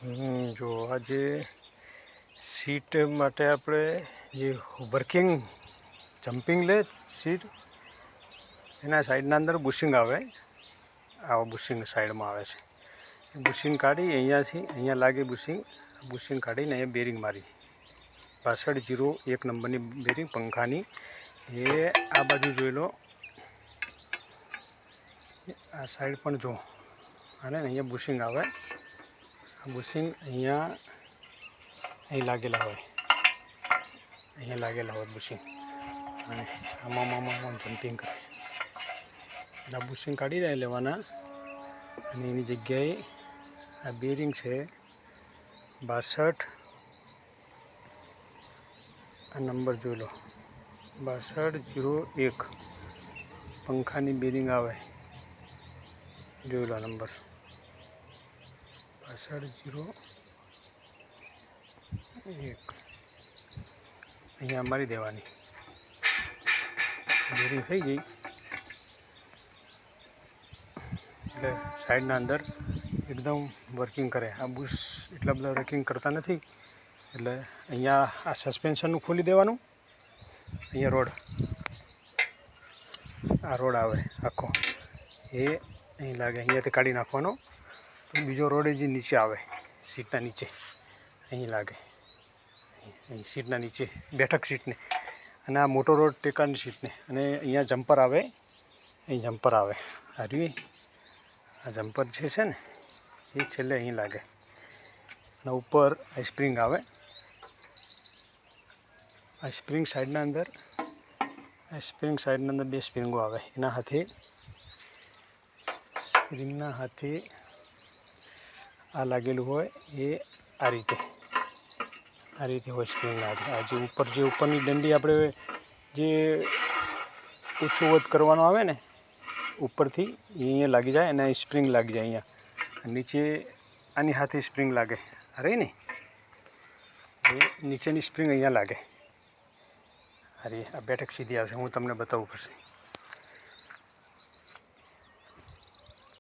જો આજે સીટ માટે આપણે જે વર્કિંગ જમ્પિંગ લે સીટ એના સાઈડના અંદર બુશિંગ આવે, આવા બુશિંગ સાઈડમાં આવે છે. બુશિંગ કાઢી અહીંયા લાગે બુશિંગ કાઢીને અહીંયા બેરિંગ મારી 6201 નંબરની બેરિંગ પંખાની. એ આ બાજુ જોઈ લો, આ સાઈડ પણ જો, અને અહીંયા બુશિંગ આવે. આ બુશિંગ અહીં લાગેલા હોય, બુશિંગ, અને આમાં જમ્પિંગ કરે. એટલે આ બુશિંગ કાઢી લેવાના, અને એની જગ્યાએ આ બેરિંગ છે 62, આ નંબર જોઈ લો 6201 પંખાની બેરિંગ આવે, જોઈ લો નંબર 6201. અહીંયા મારી દેવાની, બેરિંગ થઈ ગઈ એટલે સાઈડના અંદર એકદમ વર્કિંગ કરે. આ બુશ એટલા બધા વર્કિંગ કરતા નથી, એટલે અહીંયા આ સસ્પેન્શનનું ખોલી દેવાનું. અહીંયા આ રોડ આવે આખો, એ અહીં લાગે, અહીંયાથી કાઢી નાખવાનો. તો બીજો રોડ જે નીચે આવે સીટના નીચે, અહીં લાગે, સીટના નીચે બેઠક સીટને, અને આ મોટો રોડ ટેકાની સીટને. અને અહીંયા જમ્પર આવે, અહીં જમ્પર આવે, આ જમ્પર જે છે ને એ છેલ્લે અહીં લાગે. અને ઉપર આ સ્પ્રિંગ આવે, આ સ્પ્રિંગ સાઈડના અંદર, બે સ્પ્રિંગો આવે. એના હાથે આ લાગેલું હોય, એ આ રીતે હોય સ્પ્રિંગના હાથે. આ જે ઉપરની દંડી આપણે જે ઓછું વધ કરવાનો આવે ને ઉપરથી, એ અહીંયા લાગી જાય, અને સ્પ્રિંગ લાગી જાય અહીંયા. નીચે આની હાથે સ્પ્રિંગ લાગે, અરે ને એ નીચેની સ્પ્રિંગ અહીંયા લાગે. અરે આ બેઠક સીધી આવશે, હું તમને બતાવું પછી.